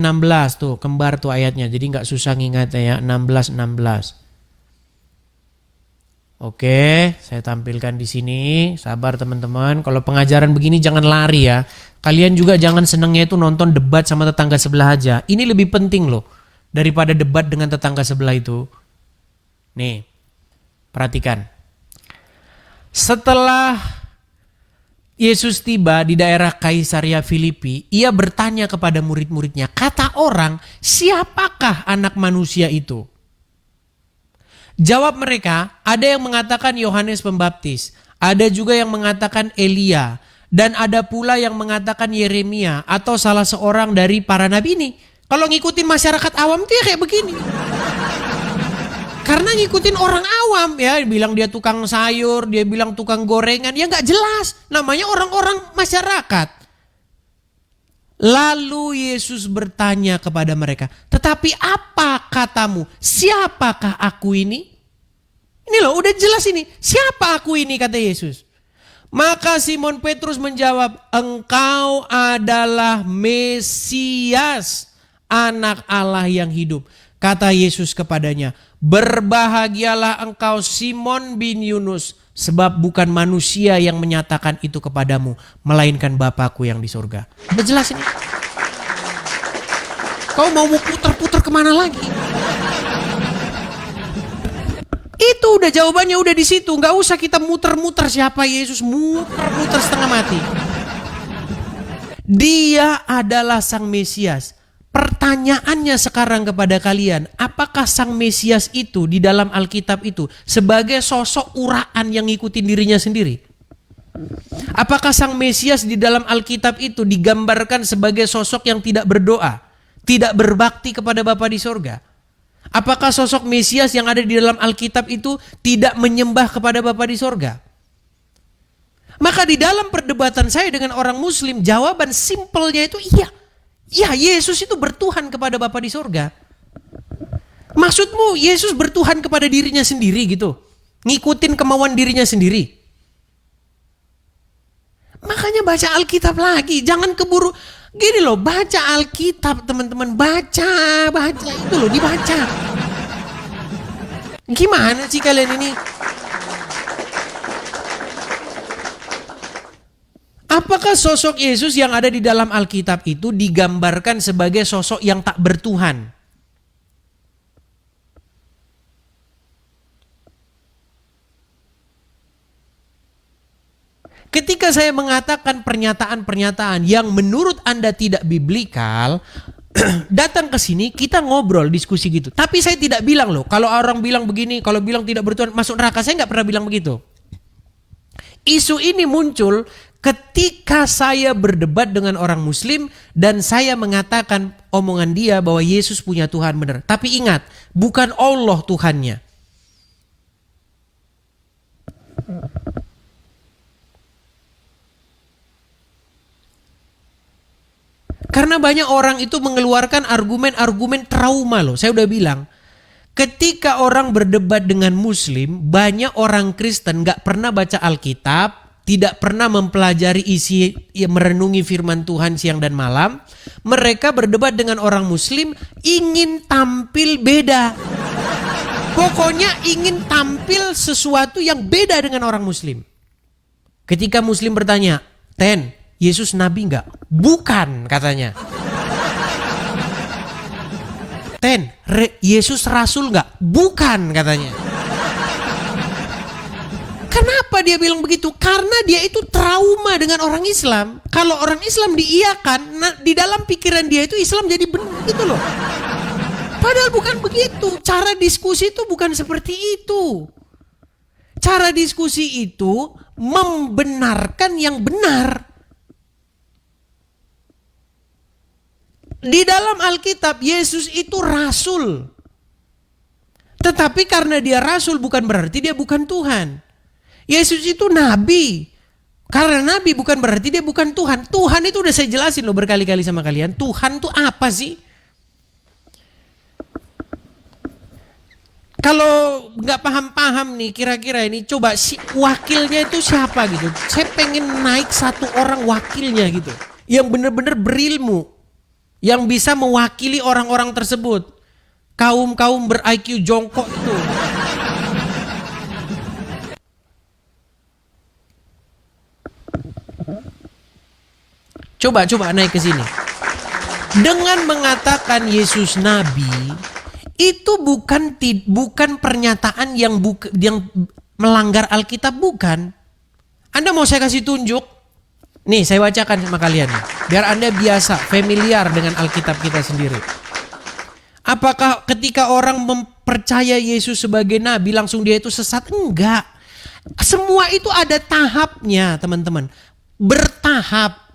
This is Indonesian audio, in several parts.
16 tuh, kembar tuh ayatnya. Jadi nggak susah ngingat ya, 16. Oke, saya tampilkan di sini. Sabar teman-teman. Kalau pengajaran begini jangan lari ya. Kalian juga jangan senengnya itu nonton debat sama tetangga sebelah aja. Ini lebih penting loh daripada debat dengan tetangga sebelah itu. Nih, perhatikan. Setelah Yesus tiba di daerah Kaisaria Filipi, ia bertanya kepada murid-muridnya, kata orang, siapakah anak manusia itu? Jawab mereka, ada yang mengatakan Yohanes Pembaptis, ada juga yang mengatakan Elia, dan ada pula yang mengatakan Yeremia atau salah seorang dari para nabi ini. Kalau ngikutin masyarakat awam tuh ya kayak begini. Karena ngikutin orang awam ya, bilang dia tukang sayur, dia bilang tukang gorengan, ya nggak jelas. Namanya orang-orang masyarakat. Lalu Yesus bertanya kepada mereka, tetapi apa katamu? Siapakah aku ini? Ini loh udah jelas ini. Siapa aku ini kata Yesus. Maka Simon Petrus menjawab, engkau adalah Mesias, anak Allah yang hidup. Kata Yesus kepadanya, berbahagialah engkau Simon bin Yunus, sebab bukan manusia yang menyatakan itu kepadamu, melainkan Bapakku yang di surga. Udah jelas ini. Kau mau putar-putar kemana lagi? Itu udah jawabannya udah di situ. Nggak usah kita muter-muter siapa Yesus, muter-muter setengah mati. Dia adalah Sang Mesias. Pertanyaannya sekarang kepada kalian, apakah Sang Mesias itu di dalam Alkitab itu sebagai sosok uraan yang ngikutin dirinya sendiri? Apakah Sang Mesias di dalam Alkitab itu digambarkan sebagai sosok yang tidak berdoa, tidak berbakti kepada Bapa di sorga? Apakah sosok Mesias yang ada di dalam Alkitab itu tidak menyembah kepada Bapa di sorga? Maka di dalam perdebatan saya dengan orang Muslim, jawaban simpelnya itu iya. Ya, Yesus itu bertuhan kepada Bapa di sorga. Maksudmu Yesus bertuhan kepada dirinya sendiri gitu? Ngikutin kemauan dirinya sendiri? Makanya baca Alkitab lagi, jangan keburu. Gini loh, baca Alkitab teman-teman, baca itu loh, dibaca. Gimana sih kalian ini? Apakah sosok Yesus yang ada di dalam Alkitab itu digambarkan sebagai sosok yang tak bertuhan? Ketika saya mengatakan pernyataan-pernyataan yang menurut Anda tidak biblikal, datang ke sini kita ngobrol, diskusi gitu. Tapi saya tidak bilang loh, kalau orang bilang begini, kalau bilang tidak bertuhan masuk neraka, saya nggak pernah bilang begitu. Isu ini muncul ketika saya berdebat dengan orang Muslim dan saya mengatakan omongan dia bahwa Yesus punya Tuhan benar. Tapi ingat, bukan Allah Tuhannya. Karena banyak orang itu mengeluarkan argumen-argumen trauma loh. Saya udah bilang, ketika orang berdebat dengan Muslim, banyak orang Kristen gak pernah baca Alkitab, tidak pernah mempelajari isi, merenungi firman Tuhan siang dan malam. Mereka berdebat dengan orang Muslim, ingin tampil beda. Pokoknya ingin tampil sesuatu yang beda dengan orang Muslim. Ketika Muslim bertanya, Yesus nabi enggak? Bukan katanya. Yesus rasul enggak? Bukan katanya. Kenapa dia bilang begitu? Karena dia itu trauma dengan orang Islam. Kalau orang Islam diiyakan, di dalam pikiran dia itu Islam jadi benar gitu loh. Padahal bukan begitu. Cara diskusi itu bukan seperti itu. Cara diskusi itu membenarkan yang benar. Di dalam Alkitab, Yesus itu rasul. Tetapi karena dia rasul bukan berarti dia bukan Tuhan. Yesus itu nabi. Karena nabi bukan berarti dia bukan Tuhan. Tuhan itu udah saya jelasin loh berkali-kali sama kalian. Tuhan itu apa sih? Kalau nggak paham-paham nih kira-kira ini, coba wakilnya itu siapa gitu. Saya pengen naik satu orang wakilnya gitu. Yang benar-benar berilmu. yang bisa mewakili orang-orang tersebut. Kaum-kaum ber-IQ jongkok itu. Coba naik ke sini. Dengan mengatakan Yesus Nabi, itu bukan pernyataan yang melanggar Alkitab, bukan. Anda mau saya kasih tunjuk? Nih, saya bacakan sama kalian. Biar Anda biasa, familiar dengan Alkitab kita sendiri. Apakah ketika orang mempercaya Yesus sebagai Nabi, langsung dia itu sesat? Enggak. Semua itu ada tahapnya, teman-teman. Bertahap.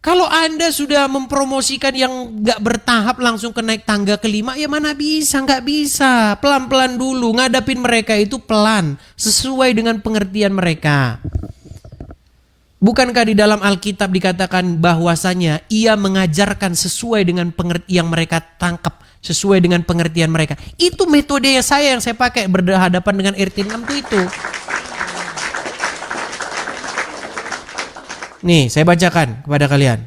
Kalau Anda sudah mempromosikan yang gak bertahap langsung ke naik tangga kelima, ya mana bisa, gak bisa. Pelan-pelan dulu, ngadapin mereka itu pelan, sesuai dengan pengertian mereka. Bukankah di dalam Alkitab dikatakan bahwasanya ia mengajarkan sesuai dengan pengertian yang mereka tangkap, sesuai dengan pengertian mereka. Itu metode yang saya pakai berhadapan dengan RT6 itu. Nih, saya bacakan kepada kalian.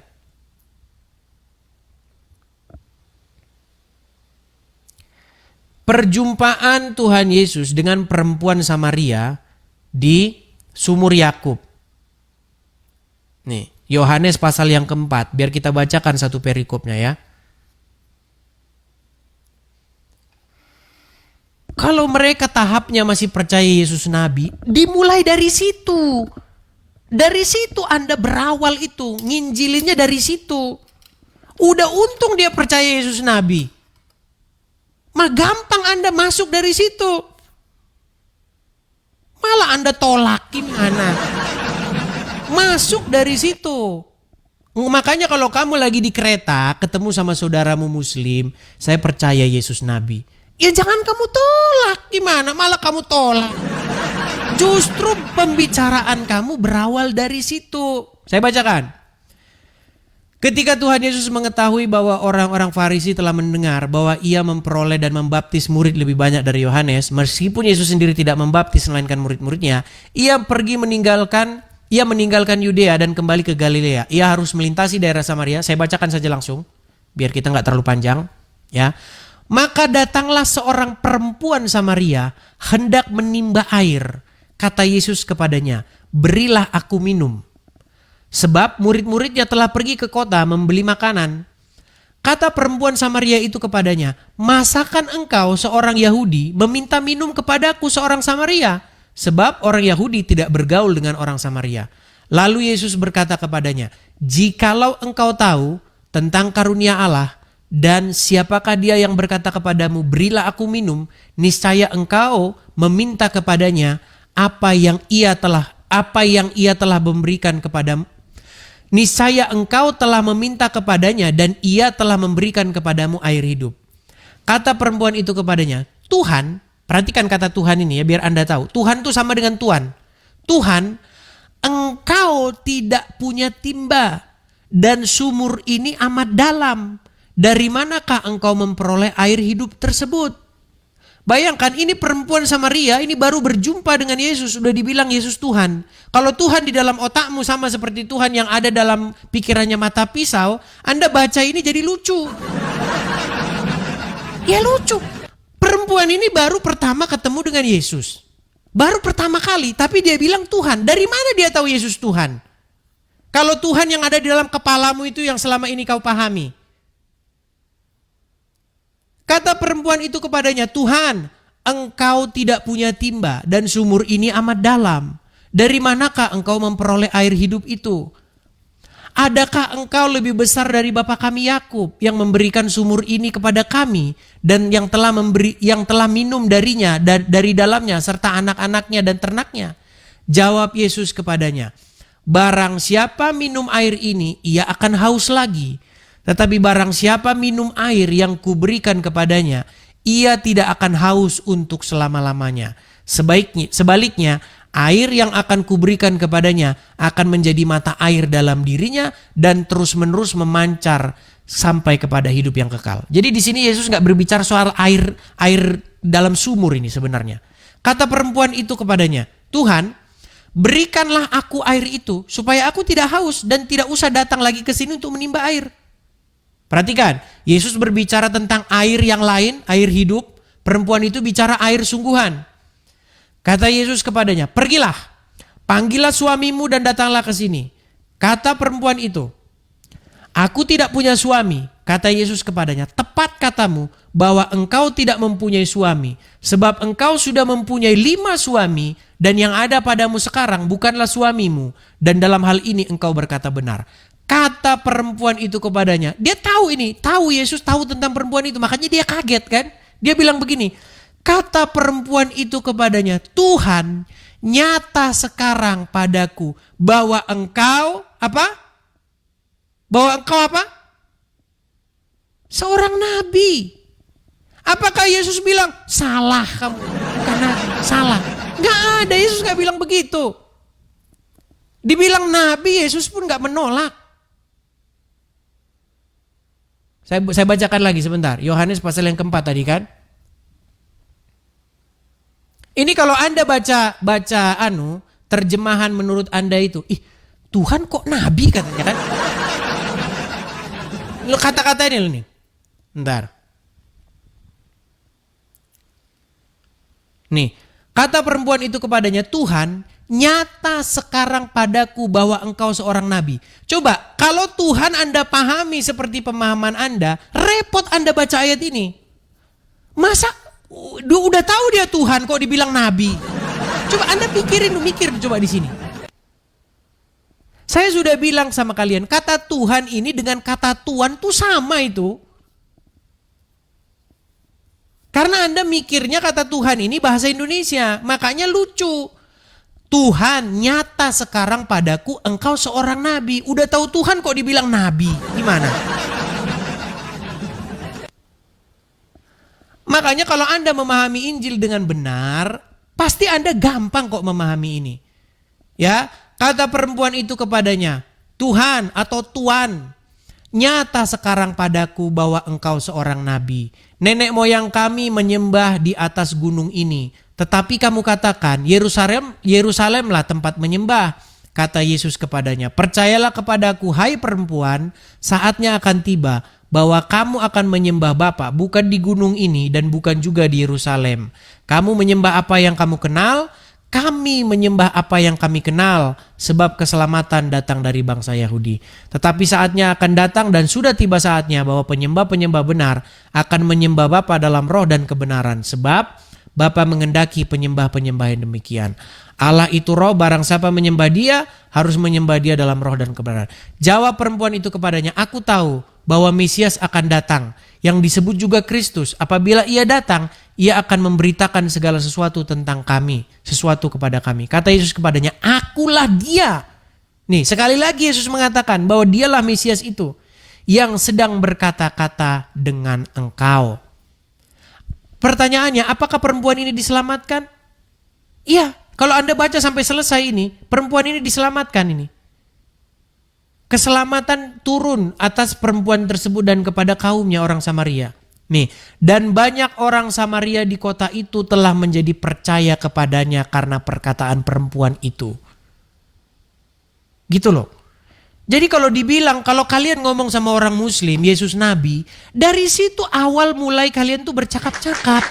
Perjumpaan Tuhan Yesus dengan perempuan Samaria di Sumur Yakub. Nih, Yohanes pasal yang keempat. Biar kita bacakan satu perikopnya ya. Kalau mereka tahapnya masih percaya Yesus Nabi, dimulai dari situ. Dari situ Anda berawal itu, nginjilinnya dari situ. Udah untung dia percaya Yesus Nabi. Mah gampang Anda masuk dari situ. Malah Anda tolak gimana? Masuk dari situ. Makanya kalau kamu lagi di kereta, ketemu sama saudaramu muslim, saya percaya Yesus Nabi. Ya jangan kamu tolak, gimana? Malah kamu tolak. Justru pembicaraan kamu berawal dari situ. Saya bacakan. Ketika Tuhan Yesus mengetahui bahwa orang-orang Farisi telah mendengar bahwa ia memperoleh dan membaptis murid lebih banyak dari Yohanes, meskipun Yesus sendiri tidak membaptis melainkan murid-muridnya, ia meninggalkan Yudea dan kembali ke Galilea. Ia harus melintasi daerah Samaria. Saya bacakan saja langsung, biar kita nggak terlalu panjang. Ya, maka datanglah seorang perempuan Samaria hendak menimba air. Kata Yesus kepadanya, berilah aku minum. Sebab murid-muridnya telah pergi ke kota membeli makanan. Kata perempuan Samaria itu kepadanya, masakan engkau seorang Yahudi meminta minum kepadaku seorang Samaria? Sebab orang Yahudi tidak bergaul dengan orang Samaria. Lalu Yesus berkata kepadanya, jikalau engkau tahu tentang karunia Allah dan siapakah dia yang berkata kepadamu, berilah aku minum, niscaya engkau meminta kepadanya apa yang ia telah memberikan kepadamu. Niscaya engkau telah meminta kepadanya dan ia telah memberikan kepadamu air hidup. Kata perempuan itu kepadanya, Tuhan, perhatikan kata Tuhan ini ya biar Anda tahu. Tuhan itu sama dengan Tuhan. Tuhan, engkau tidak punya timba dan sumur ini amat dalam. Dari manakah engkau memperoleh air hidup tersebut? Bayangkan ini perempuan Samaria ini baru berjumpa dengan Yesus, sudah dibilang Yesus Tuhan. Kalau Tuhan di dalam otakmu sama seperti Tuhan yang ada dalam pikirannya mata pisau, Anda baca ini jadi lucu. Ya lucu. Perempuan ini baru pertama ketemu dengan Yesus. Baru pertama kali, tapi dia bilang Tuhan. Dari mana dia tahu Yesus Tuhan? Kalau Tuhan yang ada di dalam kepalamu itu yang selama ini kau pahami. Kata perempuan itu kepadanya, Tuhan, engkau tidak punya timba dan sumur ini amat dalam. Dari manakah engkau memperoleh air hidup itu? Adakah engkau lebih besar dari bapa kami Yakub yang memberikan sumur ini kepada kami dan yang telah minum darinya dari dalamnya serta anak-anaknya dan ternaknya? Jawab Yesus kepadanya, barang siapa minum air ini, ia akan haus lagi. Tetapi barang siapa minum air yang kuberikan kepadanya, ia tidak akan haus untuk selama-lamanya. Sebaliknya, air yang akan kuberikan kepadanya akan menjadi mata air dalam dirinya dan terus-menerus memancar sampai kepada hidup yang kekal. Jadi di sini Yesus nggak berbicara soal air dalam sumur ini sebenarnya. Kata perempuan itu kepadanya, Tuhan, berikanlah aku air itu supaya aku tidak haus dan tidak usah datang lagi ke sini untuk menimba air. Perhatikan, Yesus berbicara tentang air yang lain, air hidup. Perempuan itu bicara air sungguhan. Kata Yesus kepadanya, pergilah, panggillah suamimu dan datanglah ke sini. Kata perempuan itu, aku tidak punya suami. Kata Yesus kepadanya, tepat katamu bahwa engkau tidak mempunyai suami. Sebab engkau sudah mempunyai 5 suami dan yang ada padamu sekarang bukanlah suamimu. Dan dalam hal ini engkau berkata benar. Kata perempuan itu kepadanya, dia tahu ini, tahu Yesus tahu tentang perempuan itu. Makanya dia kaget kan. Dia bilang begini, kata perempuan itu kepadanya, Tuhan nyata sekarang padaku bahwa engkau apa? Bahwa engkau apa? Seorang nabi. Apakah Yesus bilang salah kamu? Karena salah. Gak ada, Yesus gak bilang begitu. Dibilang nabi, Yesus pun gak menolak. Saya bacakan lagi sebentar. Yohanes pasal yang keempat tadi kan. Ini kalau Anda baca terjemahan menurut Anda itu, Tuhan kok nabi katanya kan? Lo kata-kata ini loh nih. Bentar. Nih, kata perempuan itu kepadanya, Tuhan nyata sekarang padaku bahwa engkau seorang nabi. Coba, kalau Tuhan Anda pahami seperti pemahaman Anda, repot Anda baca ayat ini. Masa udah tahu dia Tuhan kok dibilang nabi? Coba Anda mikir coba di sini. Saya sudah bilang sama kalian, kata Tuhan ini dengan kata Tuhan tuh sama itu. Karena Anda mikirnya kata Tuhan ini bahasa Indonesia, makanya lucu. Tuhan nyata sekarang padaku engkau seorang nabi. Udah tahu Tuhan kok dibilang nabi. Gimana? Makanya kalau Anda memahami Injil dengan benar, pasti Anda gampang kok memahami ini. Ya, kata perempuan itu kepadanya, Tuhan atau Tuan, nyata sekarang padaku bahwa engkau seorang nabi. Nenek moyang kami menyembah di atas gunung ini. Tetapi kamu katakan, Yerusalemlah tempat menyembah. Kata Yesus kepadanya, percayalah kepadaku hai perempuan, saatnya akan tiba bahwa kamu akan menyembah Bapa bukan di gunung ini dan bukan juga di Yerusalem. Kamu menyembah apa yang kamu kenal, kami menyembah apa yang kami kenal, sebab keselamatan datang dari bangsa Yahudi. Tetapi saatnya akan datang dan sudah tiba saatnya bahwa penyembah-penyembah benar akan menyembah Bapa dalam roh dan kebenaran. Sebab Bapa mengendaki penyembah-penyembah yang demikian. Allah itu roh, barang siapa menyembah dia, harus menyembah dia dalam roh dan kebenaran. Jawab perempuan itu kepadanya, aku tahu bahwa Mesias akan datang, yang disebut juga Kristus. Apabila ia datang, ia akan memberitakan segala sesuatu tentang kami, sesuatu kepada kami. Kata Yesus kepadanya, akulah dia. Nih, sekali lagi Yesus mengatakan bahwa dialah Mesias itu, yang sedang berkata-kata dengan engkau. Pertanyaannya, apakah perempuan ini diselamatkan? Iya, kalau Anda baca sampai selesai ini, perempuan ini diselamatkan ini. Keselamatan turun atas perempuan tersebut dan kepada kaumnya orang Samaria. Nih, dan banyak orang Samaria di kota itu telah menjadi percaya kepadanya karena perkataan perempuan itu. Gitu loh. Jadi kalau dibilang, kalau kalian ngomong sama orang Muslim, Yesus Nabi, dari situ awal mulai kalian tuh bercakap-cakap.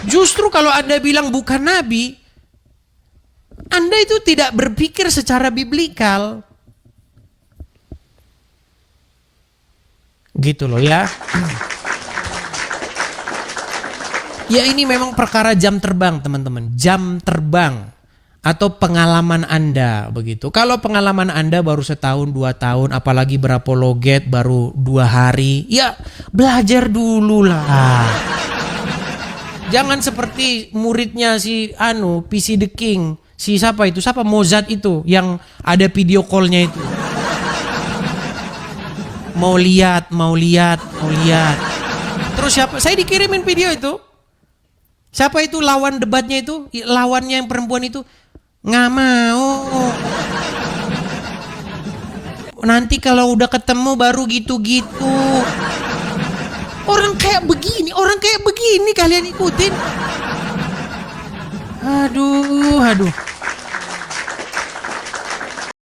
Justru kalau Anda bilang bukan Nabi, Anda itu tidak berpikir secara biblikal. Gitu loh ya. Ya ini memang perkara jam terbang teman-teman. Jam terbang. Atau pengalaman Anda begitu. Kalau pengalaman Anda baru setahun, 2 tahun, apalagi berapologet baru 2 hari, ya belajar dulu lah. Jangan seperti muridnya si PC The King, si siapa Mozart itu yang ada video call-nya itu. Mau lihat. Terus siapa? Saya dikirimin video itu. Siapa itu lawan debatnya itu? Lawannya yang perempuan itu. Nggak mau. Nanti kalau udah ketemu baru gitu-gitu. Orang kayak begini kalian ikutin. Aduh, aduh.